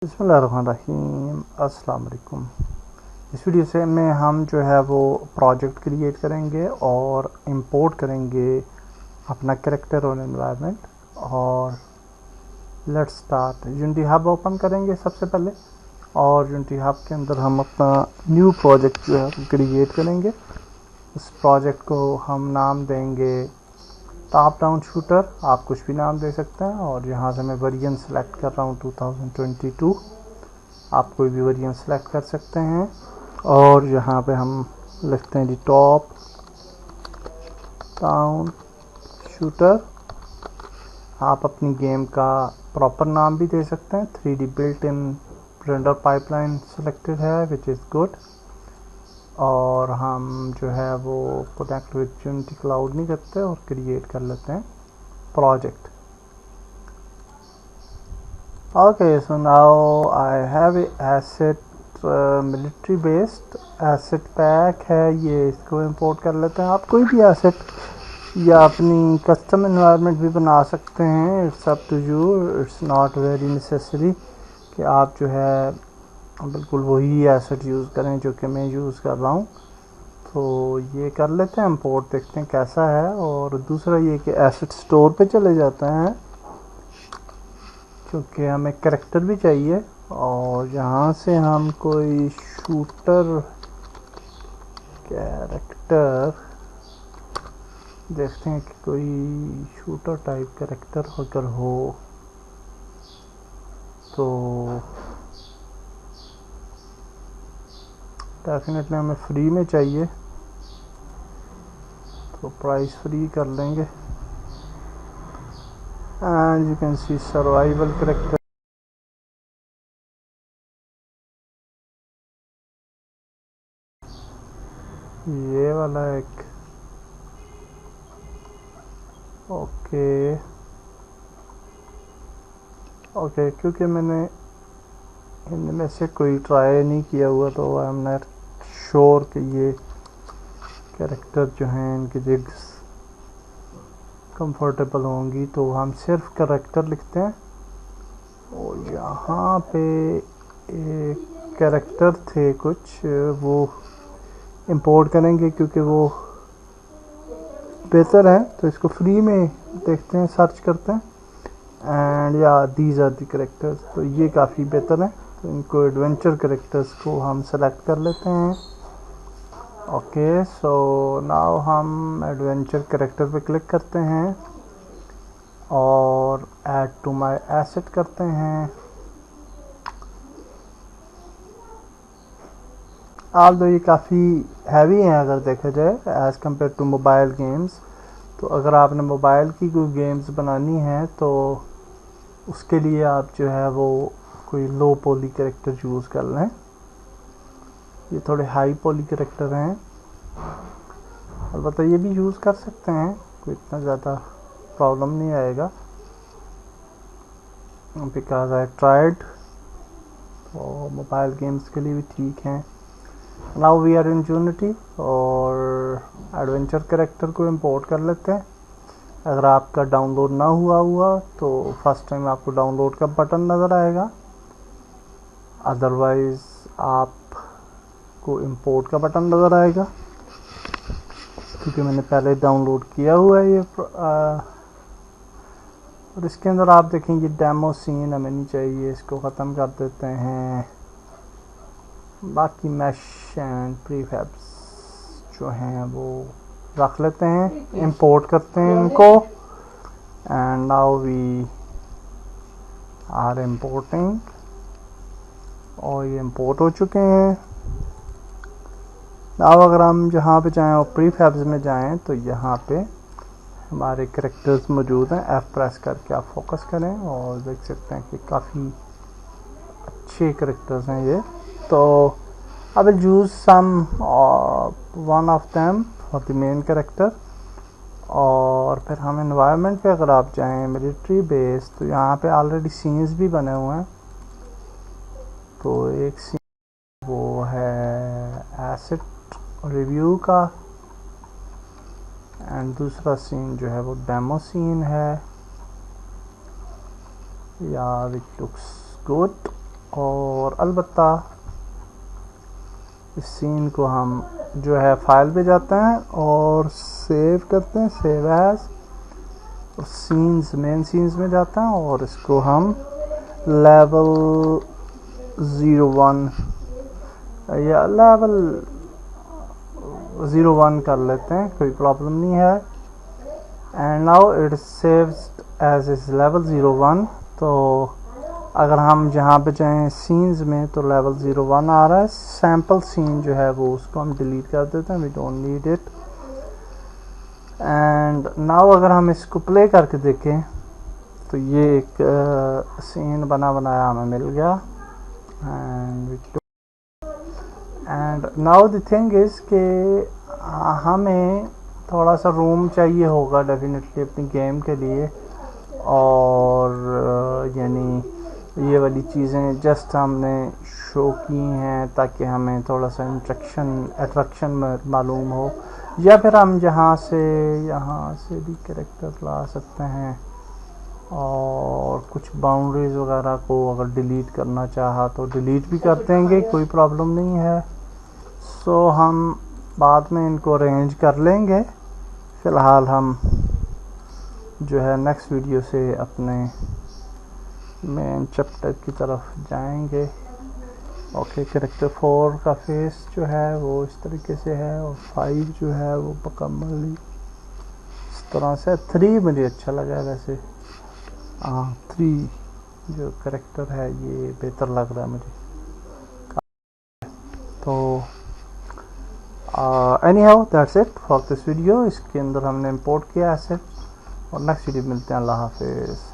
बिस्मिल्लाहिर्रहमानिर्रहीम। अस्सलाम वालेकुम। इस वीडियो से में हम जो है वो प्रोजेक्ट क्रिएट करेंगे और इंपोर्ट करेंगे अपना कैरेक्टर और एनवायरनमेंट। और let's start. Unity hub open करेंगे सबसे पहले, और यूनिटी हब के अंदर हम अपना न्यू प्रोजेक्ट जो है वो क्रिएट करेंगे। उस प्रोजेक्ट को हम नाम देंगे टॉप डाउन शूटर। आप कुछ भी नाम दे सकते हैं। और यहाँ से मैं वेरिएंट सेलेक्ट कर रहा हूँ 2022। आप कोई भी वेरिएंट सेलेक्ट कर सकते हैं। और यहाँ पे हम लिखते हैं जी टॉप डाउन शूटर। आप अपनी गेम का प्रॉपर नाम भी दे सकते हैं। 3D built in render pipeline selected है, विच इज़ गुड। और हम जो है वो कनेक्ट विद यूनिटी क्लाउड नहीं करते और क्रिएट कर लेते हैं project. Okay, so now I have asset military based asset pack है ये, इसको इंपोर्ट कर लेते हैं। आप कोई भी एसेट या अपनी कस्टम एनवायरनमेंट भी बना सकते हैं। It's up to you, it's not very necessary कि आप जो है बिल्कुल वही एसेट यूज़ करें जो कि मैं यूज़ कर रहा हूँ। तो ये कर लेते हैं इंपोर्ट, देखते हैं कैसा है। और दूसरा ये कि एसेट स्टोर पे चले जाते हैं क्योंकि हमें कैरेक्टर भी चाहिए। और यहाँ से हम कोई शूटर कैरेक्टर देखते हैं कि कोई शूटर टाइप कैरेक्टर अगर हो तो डेफिनेटली हमें फ्री में चाहिए, तो प्राइस फ्री कर लेंगे। And you can see survival character. ये वाला एक ओके ओके, क्योंकि मैंने इनमें से कोई ट्राई नहीं किया हुआ तो आई एम नॉट श्योर कि ये कैरेक्टर जो हैं इनकी जिग्स कंफर्टेबल होंगी। तो हम सिर्फ कैरेक्टर लिखते हैं। और यहाँ पे एक कैरेक्टर थे कुछ, वो इंपोर्ट करेंगे क्योंकि वो बेहतर है। तो इसको फ्री में देखते हैं, सर्च करते हैं। एंड या दीज आर द कैरेक्टर्स, तो ये काफ़ी बेहतर है। तो इनको एडवेंचर कैरेक्टर्स को हम सेलेक्ट कर लेते हैं। ओके, सो नाउ हम एडवेंचर कैरेक्टर पे क्लिक करते हैं और ऐड टू माय एसेट करते हैं। आप तो ये काफ़ी हैवी हैं अगर देखा जाए as compare to mobile games. तो अगर आपने मोबाइल की कोई गेम्स बनानी है तो उसके लिए आप जो है वो कोई लो पॉली कैरेक्टर यूज़ कर लें। ये थोड़े हाई पॉली कैरेक्टर हैं, अलबत्ता ये भी यूज़ कर सकते हैं, कोई इतना ज़्यादा प्रॉब्लम नहीं आएगा बिकॉज आई ट्राइड। तो मोबाइल गेम्स के लिए भी ठीक हैं। Now we are in Unity और एडवेंचर कैरेक्टर को इंपोर्ट कर लेते हैं। अगर आपका डाउनलोड ना हुआ तो फर्स्ट टाइम आपको डाउनलोड का बटन नज़र आएगा, अदरवाइज़ आपको इंपोर्ट का बटन नज़र आएगा क्योंकि मैंने पहले डाउनलोड किया हुआ है ये। और इसके अंदर आप देखेंगे डेमो सीन हमें नहीं चाहिए, इसको ख़त्म कर देते हैं। बाकी मैश एंड प्रीफैब्स जो हैं वो रख लेते हैं, इंपोर्ट करते हैं इनको। And now we are importing, और ये इंपोर्ट हो चुके हैं। नाउ अगर हम जहाँ पे जाएं और प्रीफैब्स में जाएं तो यहाँ पे हमारे कैरेक्टर्स मौजूद हैं। F प्रेस करके आप फोकस करें और देख सकते हैं कि काफ़ी अच्छे कैरेक्टर्स हैं ये। तो I will use some one of them for the main character. और फिर हम एनवायरनमेंट पे अगर आप जाएं मिलिट्री बेस, तो यहाँ पे ऑलरेडी सीन्स भी बने हुए हैं। तो एक सीन वो है एसेट रिव्यू का, एंड दूसरा सीन जो है वो डेमो सीन है। या विच लुक्स गुड। और अलबत्ता इस सीन को हम जो है फाइल पे जाते हैं और सेव करते हैं, सेव एज, और सीन्स, मेन सीन्स में जाते हैं और इसको हम लेवल 01 या लेवल 01 कर लेते हैं, कोई प्रॉब्लम नहीं है। And now it saved as is level 01। तो अगर हम जहाँ पे जाएँ सीन्स में तो लेवल 01 आ रहा है। सैम्पल सीन जो है वो उसको हम डिलीट कर देते हैं, we don't need it. And now अगर हम इसको प्ले करके देखें तो ये एक सीन बना बनाया हमें मिल गया। And now the thing is कि हमें थोड़ा सा रूम चाहिए होगा डेफिनेटली अपनी गेम के लिए, और यानी ये वाली चीज़ें जस्ट हमने शो की हैं ताकि हमें थोड़ा सा अट्रैक्शन मालूम हो, या फिर हम यहाँ से भी कैरेक्टर ला सकते हैं और कुछ बाउंड्रीज वगैरह को अगर डिलीट करना चाहा तो डिलीट भी कर देंगे, कोई प्रॉब्लम नहीं है। सो हम बाद में इनको अरेंज कर लेंगे। फ़िलहाल हम जो है नेक्स्ट वीडियो से अपने मेन चैप्टर की तरफ जाएंगे। ओके, कैरेक्टर 4 का फेस जो है वो इस तरीके से है और 5 जो है वो मुकम्मल इस तरह से। 3 मुझे अच्छा लगा है वैसे, 3 जो कैरेक्टर है ये बेहतर लग रहा है मुझे। तो any how that's it for this video. इसके अंदर हमने इंपोर्ट किया एसेट, और नेक्स्ट वीडियो मिलते हैं। अल्लाह हाफिज़।